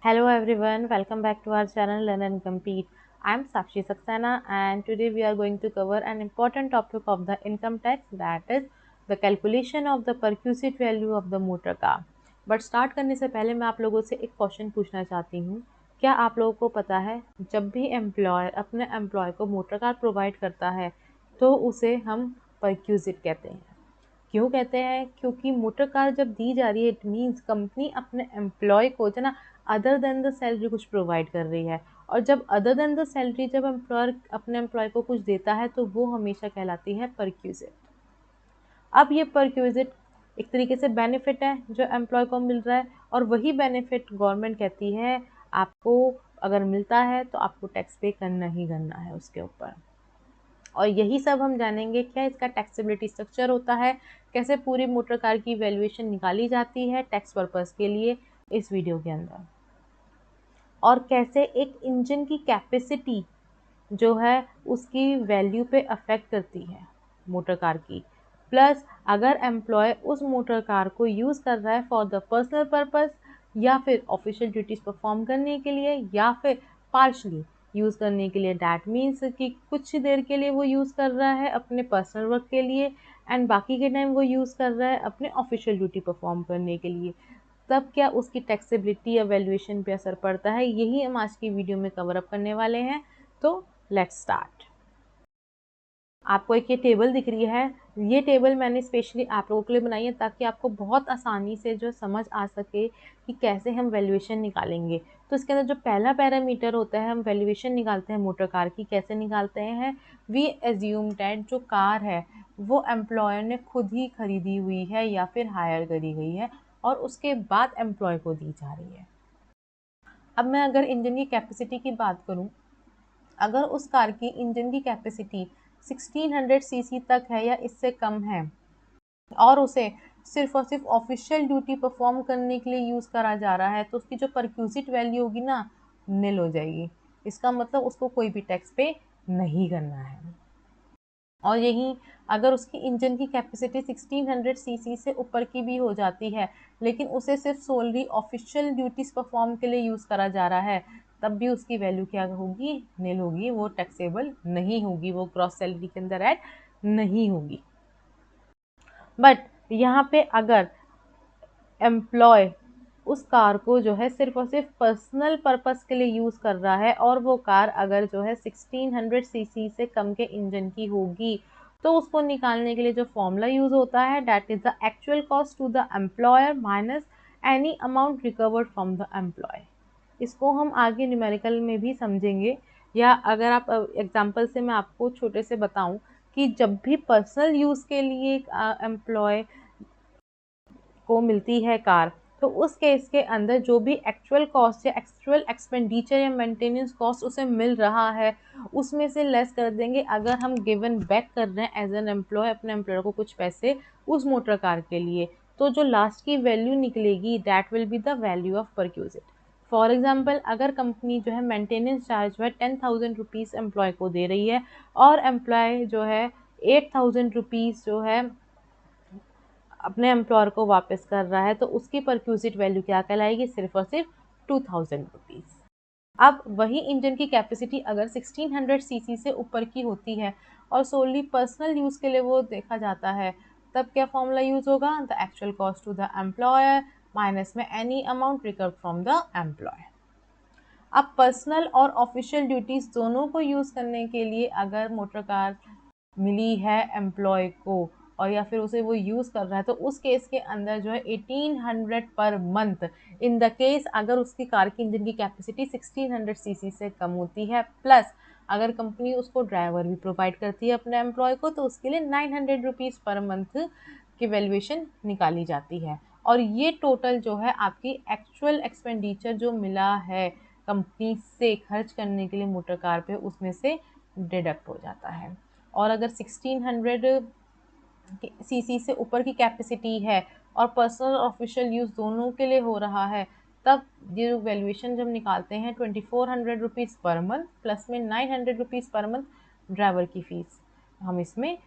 Hello everyone, welcome back to our channel Learn and Compete. I am Sakshi Saxena and today we are going to cover an important topic of the income tax, that is the calculation of the perquisite value of the motor car. But start करने से पहले मैं आप लोगों से एक question पूछना चाहती हूँ। क्या आप लोगों को पता है जब भी एम्प्लॉयर अपने एम्प्लॉय को मोटर कार प्रोवाइड करता है तो उसे हम परक्यूजिट कहते हैं। क्यों कहते हैं? क्योंकि मोटर कार जब दी जा रही है इट मीन्स कंपनी अपने एम्प्लॉय को जो ना अदर देन द सैलरी कुछ प्रोवाइड कर रही है, और जब अदर देन द सैलरी जब एम्प्लॉयर अपने एम्प्लॉय को कुछ देता है तो वो हमेशा कहलाती है परक्यूजिट। अब ये परक्यूजिट एक तरीके से बेनिफिट है जो एम्प्लॉय को मिल रहा है, और वही बेनिफिट गवर्नमेंट कहती है आपको अगर मिलता है तो आपको टैक्स पे करना ही करना है उसके ऊपर। और यही सब हम जानेंगे क्या इसका टैक्सेबिलिटी स्ट्रक्चर होता है, कैसे पूरी मोटर कार की वैल्यूएशन निकाली जाती है टैक्स पर्पस के लिए इस वीडियो के अंदर, और कैसे एक इंजन की कैपेसिटी जो है उसकी वैल्यू पे अफेक्ट करती है मोटर कार की। प्लस अगर एम्प्लॉय उस मोटर कार को यूज़ कर रहा है फॉर द पर्सनल पर्पस या फिर ऑफिशियल ड्यूटीज़ परफॉर्म करने के लिए या फिर पार्शली यूज़ करने के लिए, डैट मीन्स कि कुछ देर के लिए वो यूज़ कर रहा है अपने पर्सनल वर्क के लिए एंड बाकी के टाइम वो यूज़ कर रहा है अपने ऑफिशियल ड्यूटी परफॉर्म करने के लिए, तब क्या उसकी टैक्सेबिलिटी या वैल्यूएशन पे असर पड़ता है, यही हम आज की वीडियो में कवर अप करने वाले हैं। तो लेट्स स्टार्ट। आपको एक ये टेबल दिख रही है, ये टेबल मैंने स्पेशली आप लोगों के लिए बनाई है ताकि आपको बहुत आसानी से जो समझ आ सके कि कैसे हम वैल्यूएशन निकालेंगे। तो इसके अंदर जो पहला पैरामीटर होता है, हम वैल्यूएशन निकालते हैं मोटर कार की। कैसे निकालते हैं? वी एज्यूम दैट जो कार है वो एम्प्लॉयर ने खुद ही खरीदी हुई है या फिर हायर करी गई है और उसके बाद एम्प्लॉय को दी जा रही है। अब मैं अगर इंजन की कैपेसिटी की बात करूँ, अगर उस कार की इंजन की कैपेसिटी 1600 सीसी तक है या इससे कम है और उसे सिर्फ और सिर्फ ऑफिशियल ड्यूटी परफॉर्म करने के लिए यूज़ करा जा रहा है तो उसकी जो परक्यूजिट वैल्यू होगी ना, निल हो जाएगी। इसका मतलब उसको कोई भी टैक्स पे नहीं करना है। और यही अगर उसकी इंजन की कैपेसिटी 1600 सीसी से ऊपर की भी हो जाती है लेकिन उसे सिर्फ सोलली ऑफिशियल ड्यूटीज़ परफॉर्म के लिए यूज़ करा जा रहा है, तब भी उसकी वैल्यू क्या होगी? निल होगी, वो टैक्सेबल नहीं होगी, वो ग्रॉस सैलरी के अंदर ऐड नहीं होगी। बट यहाँ पे अगर एम्प्लॉय उस कार को जो है सिर्फ और सिर्फ पर्सनल पर्पस के लिए यूज़ कर रहा है और वो कार अगर जो है 1600 सीसी से कम के इंजन की होगी, तो उसको निकालने के लिए जो फॉर्मूला यूज़ होता है that is the actual cost to the employer minus any amount recovered from the employee. इसको हम आगे न्यूमेरिकल में भी समझेंगे, या अगर आप एग्जांपल से मैं आपको छोटे से बताऊं कि जब भी पर्सनल यूज़ के लिए एम्प्लॉय को मिलती है कार, तो उस केस के अंदर जो भी एक्चुअल कॉस्ट या एक्चुअल एक्सपेंडिचर या मेंटेनेंस कॉस्ट उसे मिल रहा है उसमें से लेस कर देंगे अगर हम गिवन बैक कर रहे हैं एज एन एम्प्लॉय अपने एम्प्लॉयर को कुछ पैसे उस मोटर कार के लिए, तो जो लास्ट की वैल्यू निकलेगी that will be the value of perquisite. For example अगर कंपनी जो है मेंटेनेंस चार्ज जो है 10,000 रुपीज़ एम्प्लॉय को दे रही है और एम्प्लॉय जो है 8,000 रुपीज़ जो है अपने एम्प्लॉयर को वापस कर रहा है, तो उसकी परक्यूजिट वैल्यू क्या कहलाएगी? सिर्फ और सिर्फ 2000 रुपीज़। अब वही इंजन की कैपेसिटी अगर 1600 सीसी से ऊपर की होती है और सोली पर्सनल यूज़ के लिए वो देखा जाता है, तब क्या फॉर्मूला यूज़ होगा? The actual cost to the employer minus में any amount recover from the employer. अब पर्सनल और ऑफिशियल ड्यूटीज़ दोनों को यूज़ करने के लिए अगर मोटर कार मिली है एम्प्लॉय को और या फिर उसे वो यूज़ कर रहा है, तो उस केस के अंदर जो है 1800 per month in the case अगर उसकी कार की इंजन की कैपेसिटी 1600 सीसी से कम होती है, प्लस अगर कंपनी उसको ड्राइवर भी प्रोवाइड करती है अपने एम्प्लॉय को, तो उसके लिए 900 रुपीज़ पर मंथ की वैल्यूएशन निकाली जाती है। और ये टोटल जो है आपकी एक्चुअल एक्सपेंडिचर जो मिला है कंपनी से खर्च करने के लिए मोटर कार पे, उसमें से डिडक्ट हो जाता है। और अगर 1600 सीसी से ऊपर की कैपेसिटी है और पर्सनल ऑफिशियल यूज़ दोनों के लिए हो रहा है, तब ये वैल्यूएशन जब निकालते हैं 2400 रुपीज़ पर मंथ प्लस में 900 रुपीज़ पर मंथ ड्राइवर की फ़ीस हम इसमें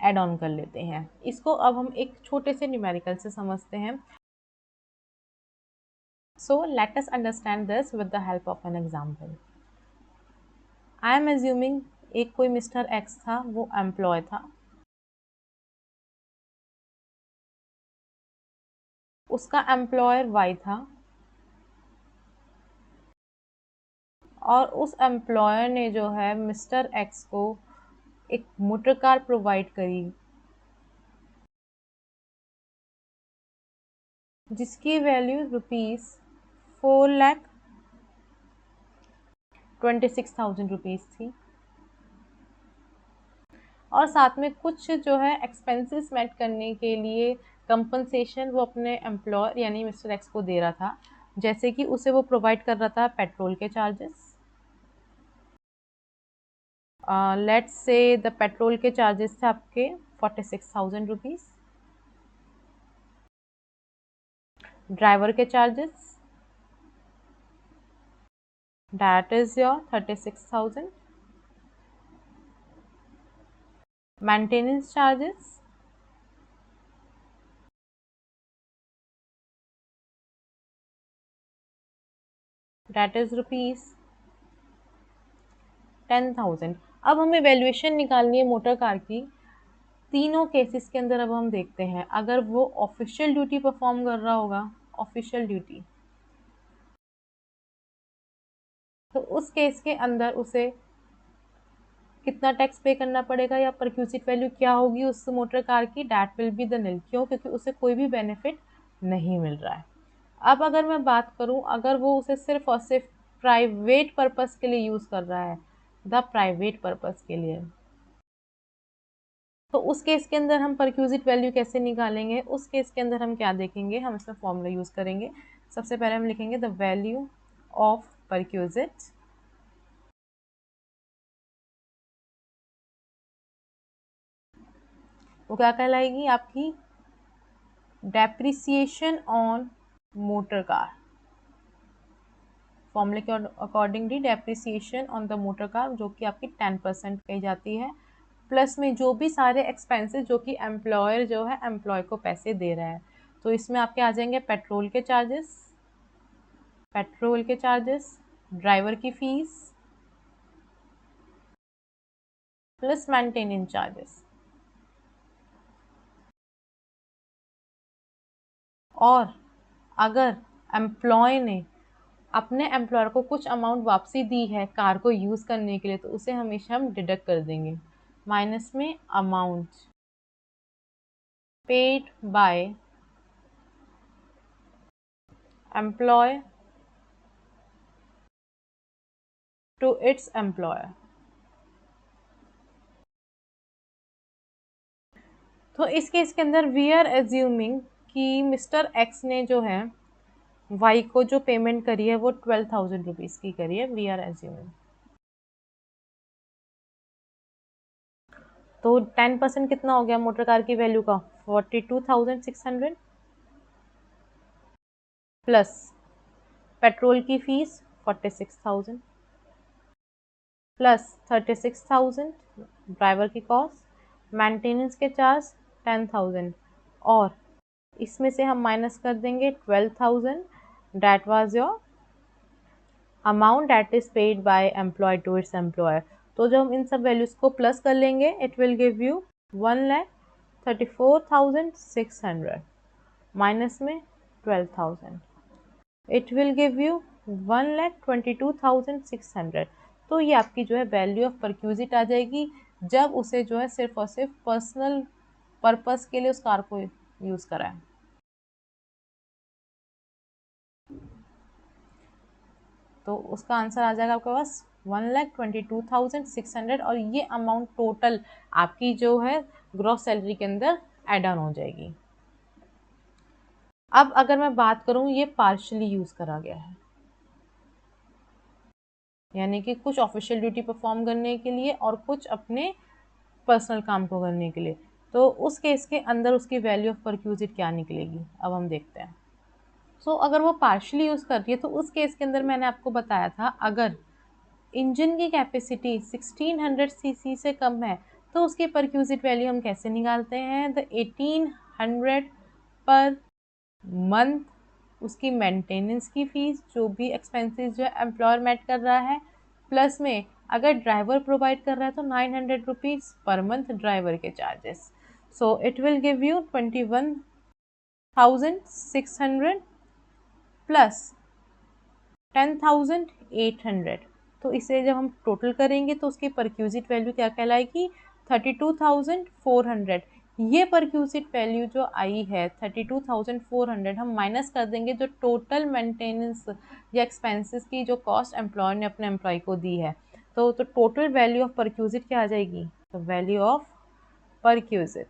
ऐड ऑन कर लेते हैं। इसको अब हम एक छोटे से न्यूमेरिकल से समझते हैं। So let us understand this with the help of an example. I am assuming एक कोई मिस्टर एक्स था, वो एम्प्लॉय था, उसका एम्प्लॉयर वाई था और उस एम्प्लॉयर ने जो है मिस्टर एक्स को एक मोटर कार प्रोवाइड करी जिसकी वैल्यू ₹4,26,000 थी और साथ में कुछ जो है एक्सपेंसेस मेट करने के लिए कंपनसेशन वो अपने एम्प्लॉयर यानी मिस्टर एक्स को दे रहा था, जैसे कि उसे वो प्रोवाइड कर रहा था पेट्रोल के charges. Let's say the petrol के चार्जेस थे आपके ₹46,000, ड्राइवर के charges that is your 36,000, maintenance charges that is ₹10,000। अब हमें वैल्यूएशन निकालनी है मोटर कार की। तीनों केसेस के अंदर अब हम देखते हैं, अगर वो ऑफिशियल ड्यूटी परफॉर्म कर रहा होगा, ऑफिशियल ड्यूटी, तो उस केस के अंदर उसे कितना टैक्स पे करना पड़ेगा या परक्यूजिट वैल्यू क्या होगी उस मोटर कार की, डैट विल बी द निल। क्यों? क्योंकि उसे कोई भी बेनिफिट नहीं मिल रहा है। अब अगर मैं बात करूं, अगर वो उसे सिर्फ और सिर्फ प्राइवेट पर्पस के लिए यूज कर रहा है, द प्राइवेट पर्पस के लिए, तो उस केस के अंदर हम परक्यूजिट वैल्यू कैसे निकालेंगे? उस केस के अंदर हम क्या देखेंगे, हम इसमें फॉर्मूला यूज करेंगे। सबसे पहले हम लिखेंगे द वैल्यू ऑफ परक्यूजिट वो क्या कहलाएगी आपकी? Depreciation on motor car. फॉर्मूले के accordingly depreciation on the motor car जो कि आपकी 10% कही जाती है, प्लस में जो भी सारे एक्सपेंसेस जो कि एम्प्लॉयर जो है एम्प्लॉय को पैसे दे रहा है। तो इसमें आपके आ जाएंगे पेट्रोल के चार्जेस, ड्राइवर की फीस प्लस मेंटेनेंस चार्जेस। और अगर एम्प्लॉय ने अपने एम्प्लॉयर को कुछ अमाउंट वापसी दी है कार को यूज़ करने के लिए, तो उसे हमेशा हम डिडक्ट कर देंगे, माइनस में amount paid by employee to its employer. तो इस केस के अंदर वी आर एज्यूमिंग कि मिस्टर एक्स ने जो है वाई को जो पेमेंट करी है वो ₹12,000 की करी है, वी आर एज्यूमिंग। तो 10% कितना हो गया मोटर कार की वैल्यू का? 42,600 प्लस पेट्रोल की फीस 46,000 प्लस 36,000 ड्राइवर की कॉस्ट, मेंटेनेंस के चार्ज 10,000 और इसमें से हम माइनस कर देंगे 12,000, that was your amount that is paid by employee to its employer. तो जब हम इन सब वैल्यूज को प्लस कर लेंगे it will give you 1,34,600 minus में 12,000, इट विल गिव यू 1,22,600। तो ये आपकी जो है वैल्यू ऑफ परक्यूजिट आ जाएगी जब उसे जो है सिर्फ और सिर्फ पर्सनल पर्पस के लिए उस कार को यूज कराए। तो उसका आंसर आ जाएगा आपके पास 1,22,600 और ये अमाउंट टोटल आपकी जो है ग्रॉस सैलरी के अंदर एड ऑन हो जाएगी। अब अगर मैं बात करूं, ये पार्शियली यूज करा गया है, यानी कि कुछ ऑफिशियल ड्यूटी परफॉर्म करने के लिए और कुछ अपने पर्सनल काम को करने के लिए। तो उस केस के अंदर उसकी वैल्यू ऑफ परक्यूजिट क्या निकलेगी, अब हम देखते हैं। अगर वो पार्शियली यूज कर रही है तो उस केस के अंदर मैंने आपको बताया था, अगर इंजन की कैपेसिटी 1600 सीसी से कम है तो उसकी परक्यूजिट वैल्यू हम कैसे निकालते हैं? द 1800 पर मंथ उसकी मेंटेनेंस की फ़ीस, जो भी एक्सपेंसेस जो है एम्प्लॉयर मेट कर रहा है, प्लस में अगर ड्राइवर प्रोवाइड कर रहा है तो 900 रुपीज़ पर मंथ ड्राइवर के charges. So it will give you 21,600 plus 10,800। तो इसे जब हम टोटल करेंगे तो उसकी परक्यूजिट वैल्यू क्या कहलाएगी? 32,400। ये परक्यूजिट वैल्यू जो आई है 32,400, हम माइनस कर देंगे जो टोटल मेंटेनेंस या एक्सपेंसेस की जो कॉस्ट एम्प्लॉयर ने अपने एम्प्लॉय को दी है। तो टोटल वैल्यू ऑफ परक्यूजिट क्या आ जाएगी? तो value of perquisite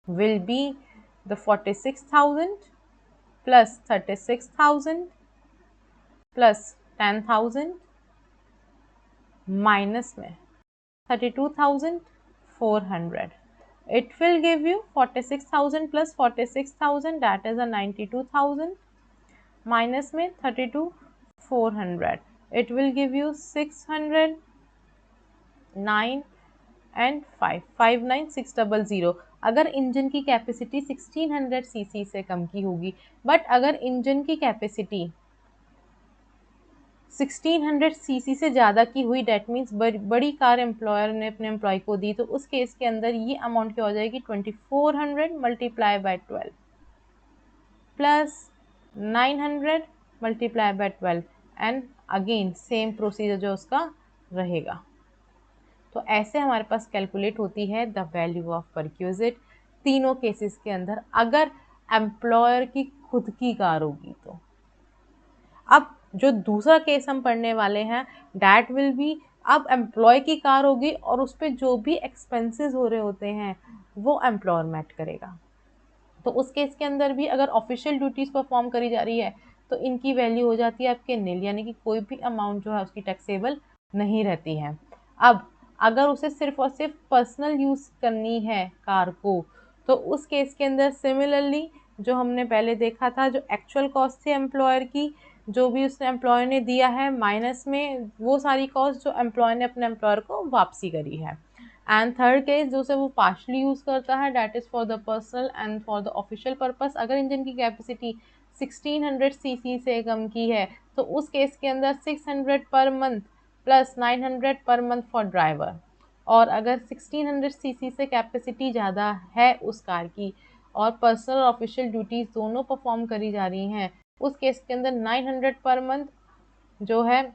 will be the 46,000 plus 36,000 plus 10,000 minus में 32,400. It will give you 46,000 plus 46,000, that is a 92,000, minus में 32,400. It will give you 600, 9 and 559,600। अगर इंजन की कैपेसिटी 1600 सीसी से कम की होगी, बट अगर इंजन की कैपेसिटी 1600 सीसी से ज़्यादा की हुई, डेट मीन्स बड़ी कार एम्प्लॉयर ने अपने एम्प्लॉय को दी, तो उस केस के अंदर ये अमाउंट क्या हो जाएगी? 2400 multiply by 12 plus 900 multiply by 12 and again same procedure जो उसका रहेगा। तो ऐसे हमारे पास कैलकुलेट होती है द वैल्यू ऑफ परक्यूजिट तीनों केसेस के अंदर, अगर एम्प्लॉयर की खुद की कार होगी तो। अब जो दूसरा केस हम पढ़ने वाले हैं डैट विल बी, अब एम्प्लॉय की कार होगी और उस पर जो भी एक्सपेंसेस हो रहे होते हैं वो एम्प्लॉयर मैट करेगा। तो उस केस के अंदर भी अगर ऑफिशियल ड्यूटीज़ परफॉर्म करी जा रही है तो इनकी वैल्यू हो जाती है आपके नील, यानी कि कोई भी अमाउंट जो है उसकी टैक्सेबल नहीं रहती है। अब अगर उसे सिर्फ और सिर्फ पर्सनल यूज़ करनी है कार को, तो उस केस के अंदर सिमिलरली जो हमने पहले देखा था, जो एक्चुअल कॉस्ट थी एम्प्लॉयर की, जो भी उसने एम्प्लॉयर ने दिया है, माइनस में वो सारी कॉस्ट जो एम्प्लॉयर ने अपने एम्प्लॉयर को वापसी करी है। एंड थर्ड केस जो से वो पार्शली यूज़ करता है, that is for the personal and for the official purpose. अगर इंजन की कैपेसिटी 1600 सीसी से कम की है तो उस केस के अंदर 600 per month plus 900 per month for driver. और अगर 1600 सीसी से कैपेसिटी ज़्यादा है उस कार की और पर्सनल और ऑफिशियल ड्यूटीज़ दोनों परफॉर्म करी जा रही हैं, उस केस के अंदर 900 पर मंथ जो है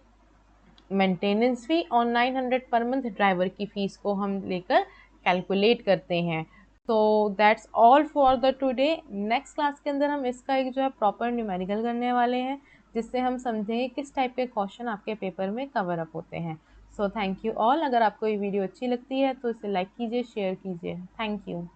मेंटेनेंस फी और 900 पर मंथ ड्राइवर की फ़ीस को हम लेकर कैलकुलेट करते हैं। तो that's all for the today. Next class के अंदर हम इसका एक जो है प्रॉपर न्यूमेरिकल करने वाले हैं, जिससे हम समझेंगे किस टाइप के क्वेश्चन आपके पेपर में कवर अप होते हैं। So thank you all. अगर आपको ये वीडियो अच्छी लगती है तो इसे लाइक कीजिए, शेयर कीजिए। Thank you.